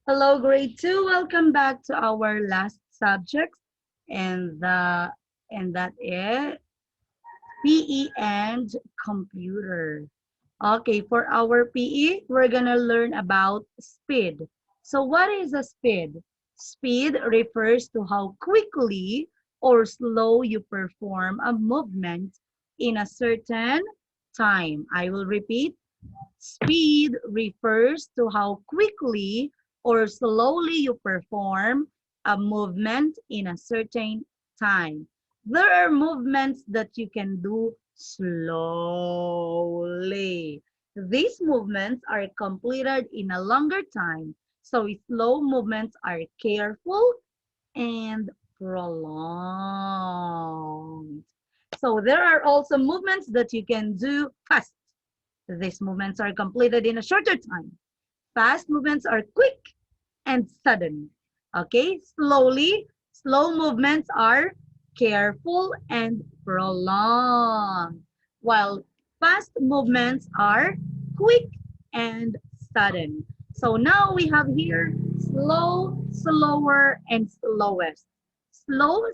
Hello, grade two. Welcome back to our last subject, and that is PE and computer. Okay, for our PE, we're gonna learn about speed. So, what is a speed? Speed refers to how quickly or slow you perform a movement in a certain time. I will repeat. Speed refers to how quickly or slowly you perform a movement in a certain time. There are movements that you can do slowly. These movements are completed in a longer time. So slow movements are careful and prolonged. So there are also movements that you can do fast. These movements are completed in a shorter time. Fast movements are quick and sudden. Okay, slow movements are careful and prolonged, while fast movements are quick and sudden. So now we have here slow, slower, and slowest. Slower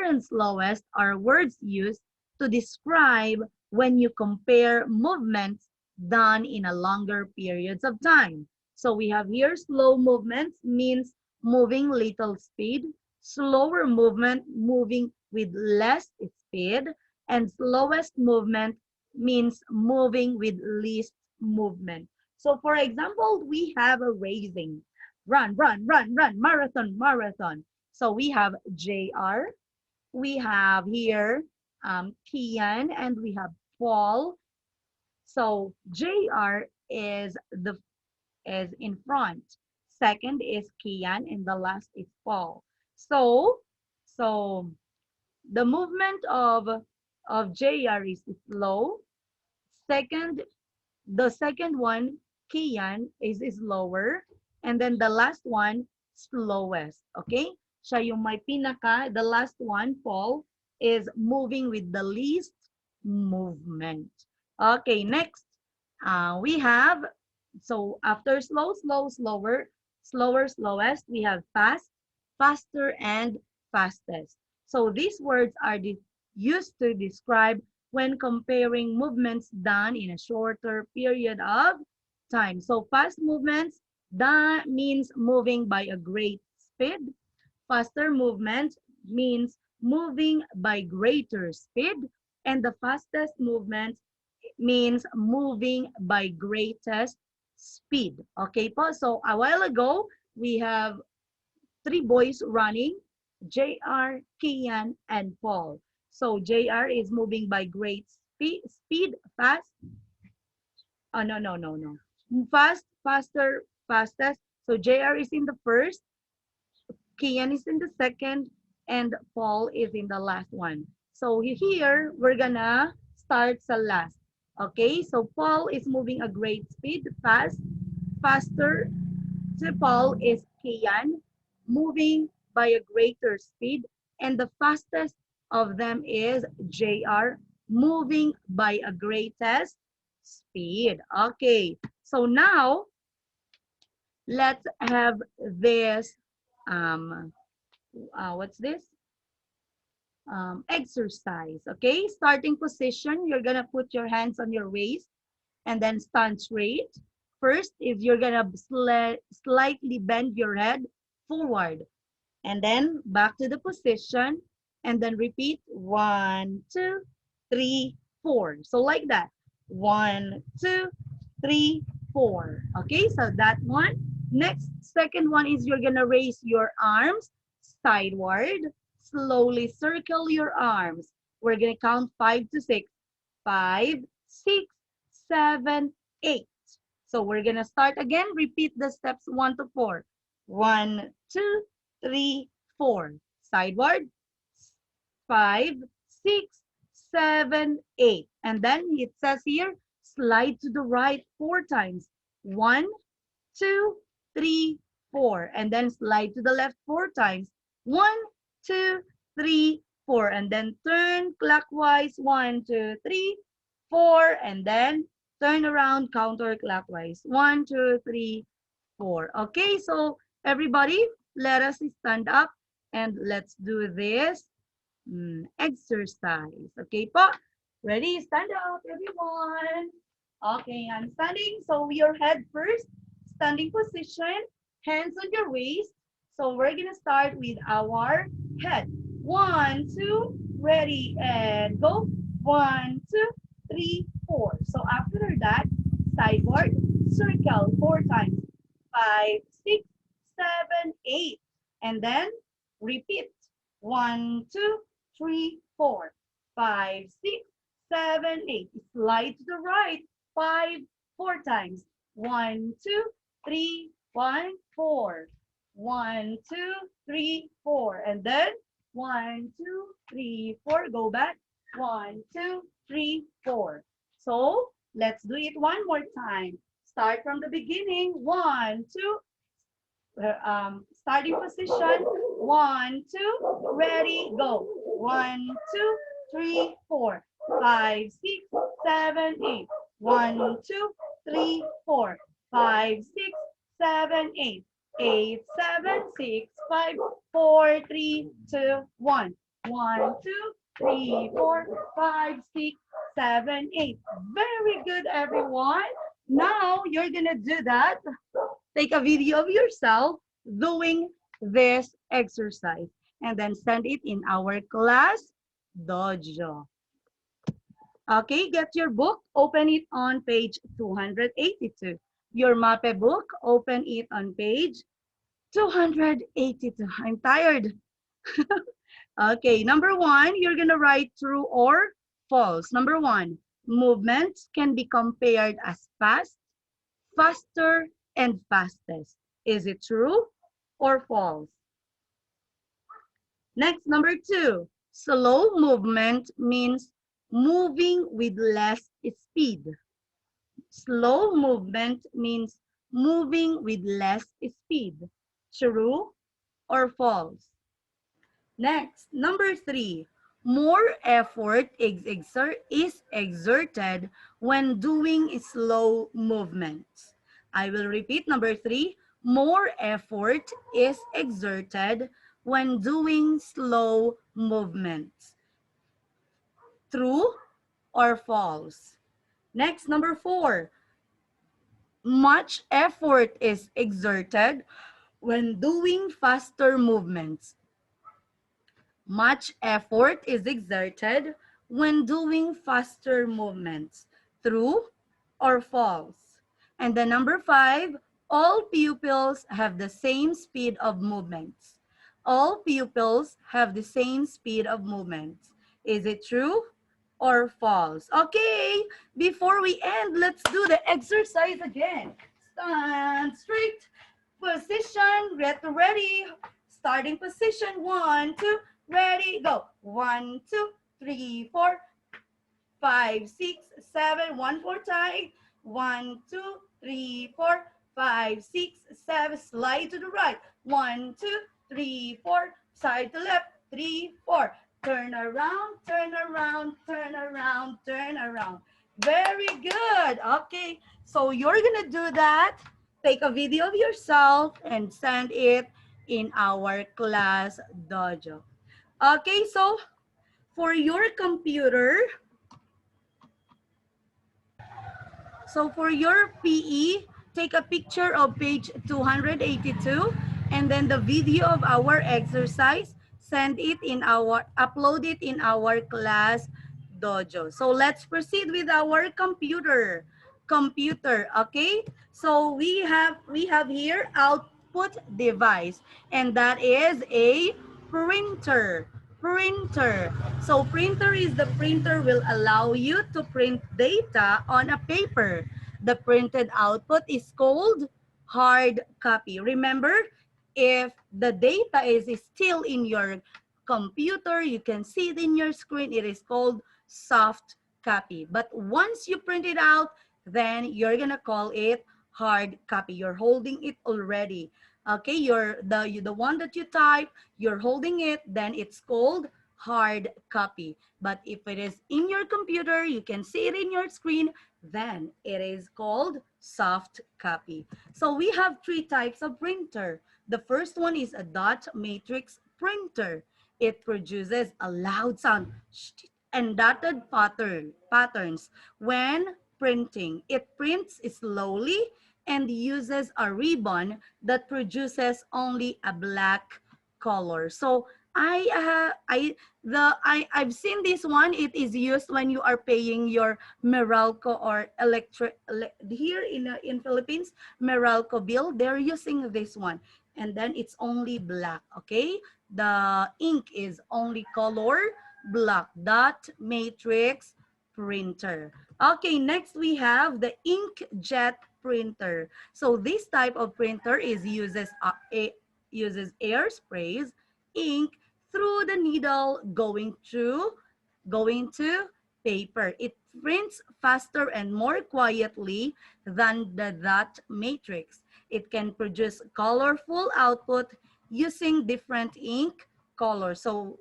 and slowest are words used to describe when you compare movements done in a longer periods of time. So we have here slow movements means moving little speed, slower movement moving with less speed, and slowest movement means moving with least movement. So for example, we have a racing, run, marathon. So we have JR, we have here Kian, and we have Paul. So JR is in front. Second is Kian, and the last is Paul. So so the movement of JR is slow. Second, the second one, Kian, is slower. And then the last one, slowest. Okay? Siya yung may pinaka. The last one, Paul, is moving with the least movement. Okay, next. We have, so after slowest, we have fast, faster, and fastest. So these words are used to describe when comparing movements done in a shorter period of time. So fast movements, that means moving by a great speed. Faster movement means moving by greater speed. And the fastest movement means moving by greatest speed. Okay po, so a while ago, we have three boys running, JR, Kian, and Paul. So JR is moving by great speed, fast. Oh, no. Fastest. So JR is in the first, Kian is in the second, and Paul is in the last one. So here, we're gonna start sa last. Okay, so Paul is moving a great speed, faster. So Paul is Kian, moving by a greater speed, and the fastest of them is JR, moving by a greatest speed. Okay, so now let's have this, um, what's this? Exercise. Okay, starting position, you're gonna put your hands on your waist and then stand straight. First is you're gonna slightly bend your head forward and then back to the position and then repeat 1, 2, 3, 4. So like that, 1, 2, 3, 4. Okay, so that one. Next, second one is you're gonna raise your arms sideward. Slowly circle your arms. We're gonna count 5 to 6. 5, 6, 7, 8. So we're gonna start again. Repeat the steps 1 to 4. 1, 2, 3, 4. Sideward. 5, 6, 7, 8. And then it says here, slide to the right 4 times. 1, 2, 3, 4. And then slide to the left 4 times. 1, 2, 3, 4. And then turn clockwise. 1, 2, 3, 4. And then turn around counterclockwise. 1, 2, 3, 4. Okay, so everybody, let us stand up and let's do this exercise. Okay po? Ready? Stand up, everyone. Okay, I'm standing. So your head first, standing position, hands on your waist. So we're gonna start with our head. 1, 2, ready, and go. 1, 2, 3, 4. So after that, sideward, circle 4 times. 5, 6, 7, 8. And then repeat. 1, 2, 3, 4, 5, 6, 7, 8. Slide to the right. 5, 4 times. 1, 2, 3, 1, 4. 1, 2, 3, 4. And then 1, 2, 3, 4. Go back. 1, 2, 3, 4. So let's do it one more time. Start from the beginning. 1, 2, starting position. 1, 2, ready, go. 1, 2, 3, 4, 5, 6, 7, 8. 1, 2, 3, 4, 5, 6, 7, 8. 8, 7, 6, 5, 4, 3, 2, 1. 1, 2, 3, 4, 5, 6, 7, 8. Very good, everyone. Now you're gonna do that. Take a video of yourself doing this exercise and then send it in our class dojo. Okay, get your book, open it on page 282. Your MAPE book, open it on page 282. I'm tired. Okay, number 1, you're gonna write true or false. Number 1, movements can be compared as fast, faster, and fastest. Is it true or false? Next, number 2, slow movement means moving with less speed. Slow movement means moving with less speed. True or false? Next, number 3, more effort is exerted when doing slow movements. I will repeat number 3, more effort is exerted when doing slow movements. True or false? Next, number 4, much effort is exerted when doing faster movements. Much effort is exerted when doing faster movements. True or false? And the number 5, all pupils have the same speed of movements. All pupils have the same speed of movements. Is it true or false? Okay, before we end, let's do the exercise again. Stand straight, position, get ready. Starting position, 1, 2, ready, go. 1, 2, 3, 4, 5, 6, 7. One more time. 1, 2, 3, 4, 5, 6, 7. Slide to the right. 1, 2, 3, 4. Side to left. 3, 4. Turn around, turn around, turn around, turn around. Very good. Okay, so you're gonna do that. Take a video of yourself and send it in our class dojo. Okay, so for your computer, so for your PE, take a picture of page 282 and then the video of our exercise, send it in our, upload it in our class dojo. So let's proceed with our computer. Computer, okay? So we have here output device, and that is a printer. Printer. So printer is the printer will allow you to print data on a paper. The printed output is called hard copy. Remember, if the data is still in your computer, you can see it in your screen, it is called soft copy. But once you print it out, then you're gonna call it hard copy. You're holding it already. Okay, you're the one that you type, you're holding it, then it's called hard copy. But if it is in your computer, you can see it in your screen, then it is called soft copy. So we have three types of printer. The first one is a dot matrix printer. It produces a loud sound and dotted patterns when printing. It prints slowly and uses a ribbon that produces only a black color. So I've seen this one. It is used when you are paying your Meralco or here in Philippines, Meralco bill. They're using this one, and then it's only black. Okay, the ink is only color black. Dot matrix printer. Okay, next we have the inkjet printer. So this type of printer uses air sprays ink through the needle going to paper. It prints faster and more quietly than the dot matrix. It can produce colorful output using different ink colors. So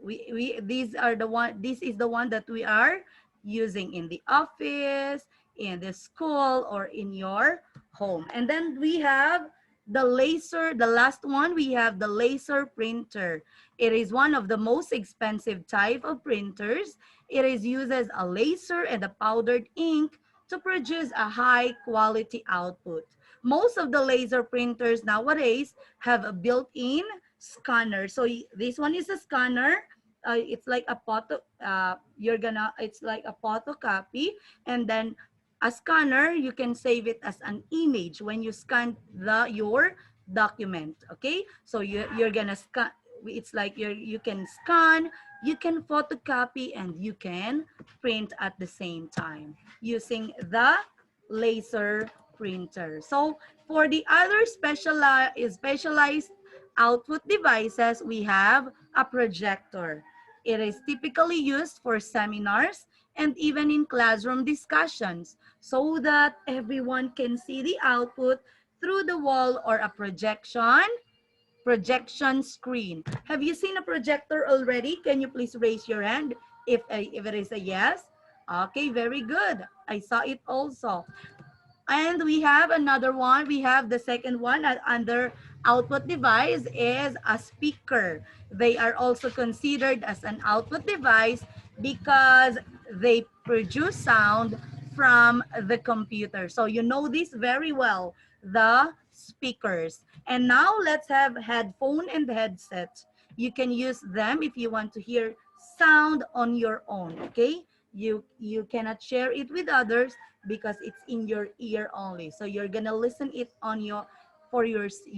this is the one that we are using in the office, in the school, or in your home. And then we have the last one, we have the laser printer. It is one of the most expensive type of printers. It is used as a laser and a powdered ink to produce a high quality output. Most of the laser printers nowadays have a built-in scanner. So this one is a scanner. It's like a it's like a photocopy, and then a scanner, you can save it as an image when you scan your document. Okay, so you're gonna scan. It's like you can scan, you can photocopy, and you can print at the same time using the laser printer. So for the other specialized output devices, we have a projector. It is typically used for seminars and even in classroom discussions so that everyone can see the output through the wall or a projection screen. Have you seen a projector already? Can you please raise your hand if it is a yes? Okay, very good. I saw it also. And we have another one. We have the second one under output device is a speaker. They are also considered as an output device because they produce sound from the computer. So you know this very well, the speakers. And now let's have headphone and headset. You can use them if you want to hear sound on your own, okay? You cannot share it with others because it's in your ear only. So you're gonna listen it on your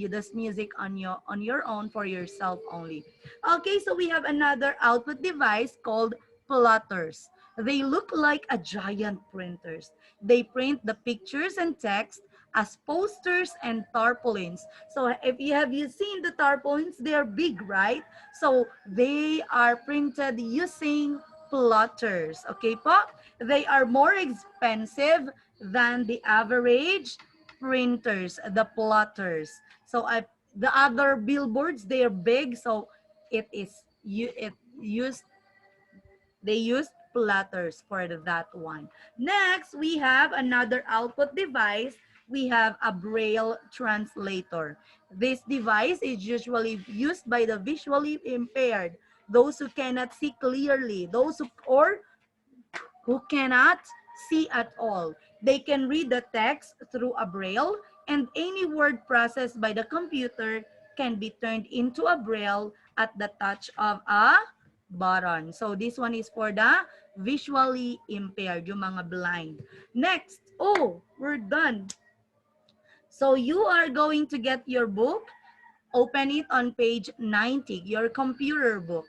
this music on your own for yourself only. Okay, so we have another output device called plotters. They look like a giant printers. They print the pictures and text as posters and tarpaulins. So if you seen the tarpaulins, they're big, right? So they are printed using plotters. Okay po? They are more expensive than the average printers, the plotters. So the other billboards, they are big, so it is you it used they used plotters for that one. Next, we have another output device. We have a braille translator. This device is usually used by the visually impaired, those who cannot see clearly, those who cannot see at all. They can read the text through a braille, and any word processed by the computer can be turned into a braille at the touch of a button. So this one is for the visually impaired, yung mga blind. Next, oh, we're done. So you are going to get your book. Open it on page 90, your computer book.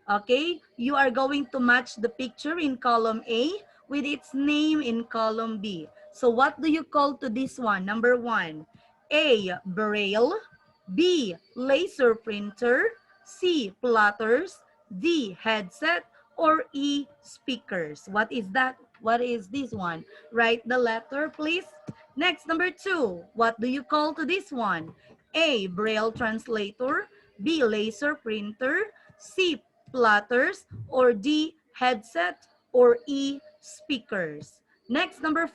Okay, you are going to match the picture in column A with its name in column B. So what do you call to this one? Number one, A, braille, B, laser printer, C, plotters, D, headset, or E, speakers. What is that? What is this one? Write the letter, please. Next, number two, what do you call to this one? A, braille translator, B, laser printer, C, plotters, or D, headset, or E, speakers? Next, number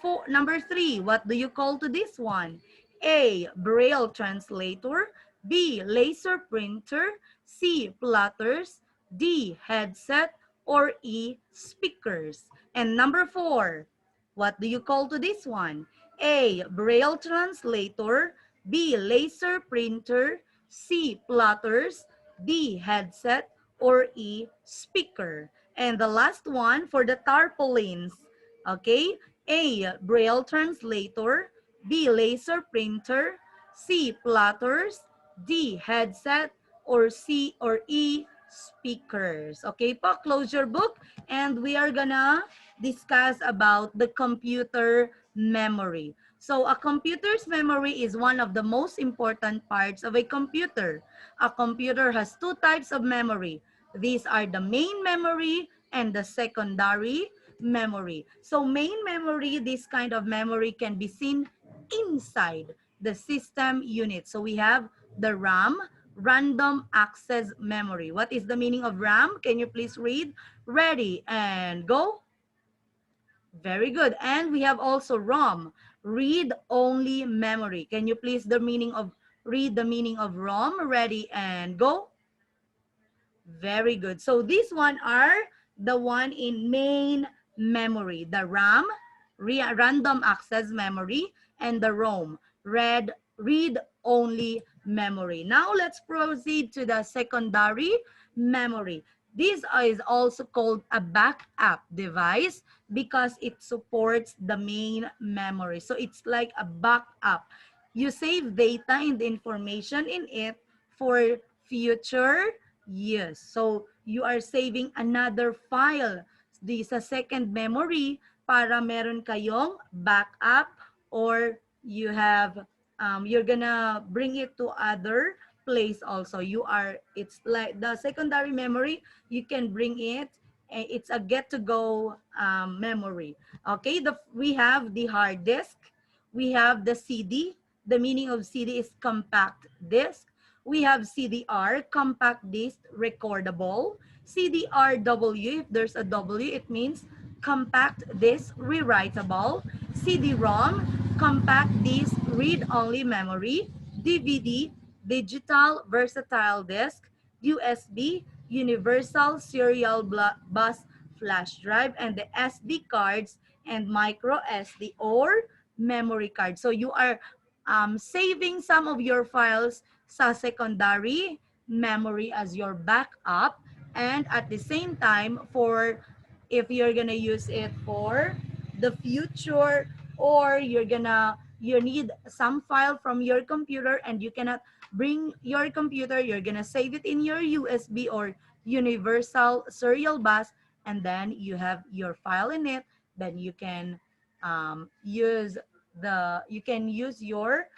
three, what do you call to this one? A, braille translator, B, laser printer, C, plotters, D, headset, or E, speakers? And number four, what do you call to this one? A, braille translator, B, laser printer, C, plotters, D, headset, or E, speaker. And the last one for the tarpaulins, okay? A, braille translator, B, laser printer, C, plotters, D, headset, or C or E, speakers. Okay po, close your book and we are gonna discuss about the computer memory. So a computer's memory is one of the most important parts of a computer. A computer has two types of memory. These are the main memory and the secondary memory. So main memory, this kind of memory can be seen inside the system unit. So we have the RAM, random access memory. What is the meaning of RAM? Can you please read? Ready and go. Very good. And we have also ROM, read-only memory. Can you please read the meaning of ROM? Ready and go. Very good. So these one are the one in main memory, the RAM, random access memory, and the ROM, read-only memory. Now let's proceed to the secondary memory. This is also called a backup device because it supports the main memory. So it's like a backup. You save data and the information in it for future use. So you are saving another file sa second memory para meron kayong backup, or you're gonna bring it to other place also. It's like the secondary memory, you can bring it, it's a get to go memory. Okay, we have the hard disk, we have the CD. The meaning of CD is compact disc. We have CDR, compact disc recordable. CDRW, if there's a W, it means compact disc rewritable. CD-ROM, compact disc read-only memory. DVD, digital versatile disc. USB, universal serial bus flash drive. And the SD cards and micro SD or memory card. So you are saving some of your files sa secondary memory as your backup, and at the same time, for if you're gonna use it for the future, or you need some file from your computer and you cannot bring your computer, you're gonna save it in your USB or universal serial bus, and then you have your file in it. Then you can use your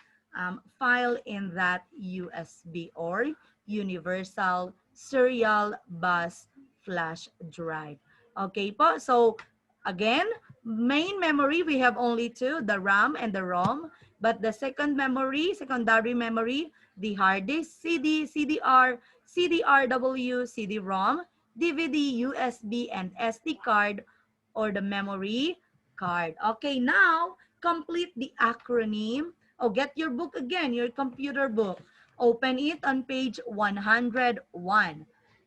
file in that USB or universal serial bus flash drive. Okay po, so again, main memory, we have only two, the RAM and the ROM. But the secondary memory, the hard disk, CD, CDR, CDRW, CD-ROM, DVD, USB, and SD card, or the memory card. Okay, now complete the acronym. Oh, get your book again, your computer book. Open it on page 101.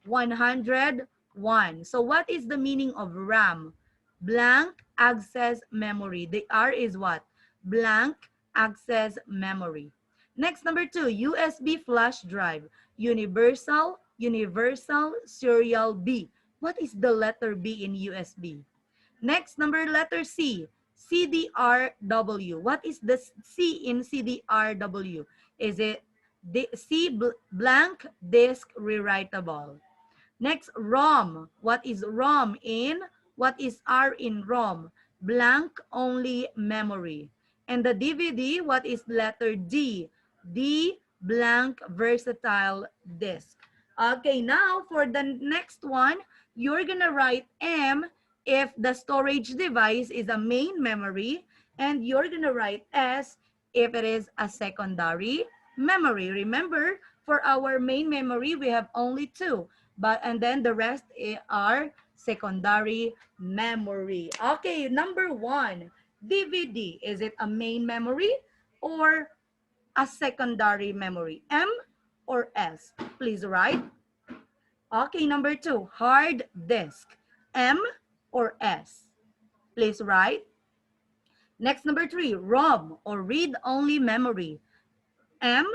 101. So what is the meaning of RAM? Blank access memory. The R is what? Blank access memory. Next, number two, USB flash drive. Universal serial B. What is the letter B in USB? Next, letter C, CDRW. What is the C in CDRW? Is it the blank disk rewritable? Next, ROM. What is ROM in? What is R in ROM? Blank only memory. And the DVD, what is letter D? D, blank versatile disk. Okay, now for the next one, you're gonna write M if the storage device is a main memory, and you're gonna write S if it is a secondary memory. Remember, for our main memory, we have only two, and then the rest are secondary memory. Okay, number 1, DVD. Is it a main memory or a secondary memory? M or S? Please write. Okay, number 2, hard disk. M or S? Please write. Next, number 3, ROM or read-only memory. M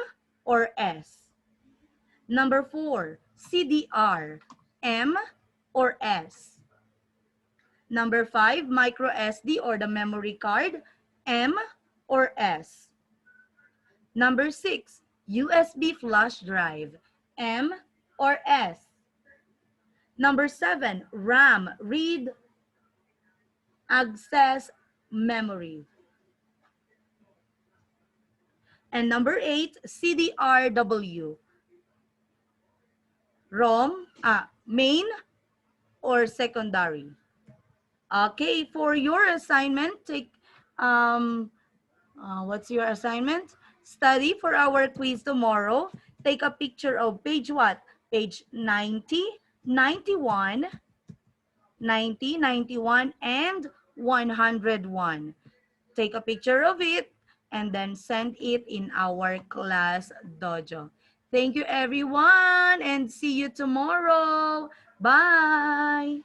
or S? Number 4, CDR. M or S? Number 5, micro SD or the memory card. M or S? Number 6, USB flash drive. M or S? Number 7, RAM, read access memory. And number 8, CDRW, ROM, main or secondary. Okay, for your assignment, take, what's your assignment? Study for our quiz tomorrow. Take a picture of page what? Page 90, 91, 90, 91, and 101. Take a picture of it and then send it in our class dojo. Thank you everyone and see you tomorrow. Bye.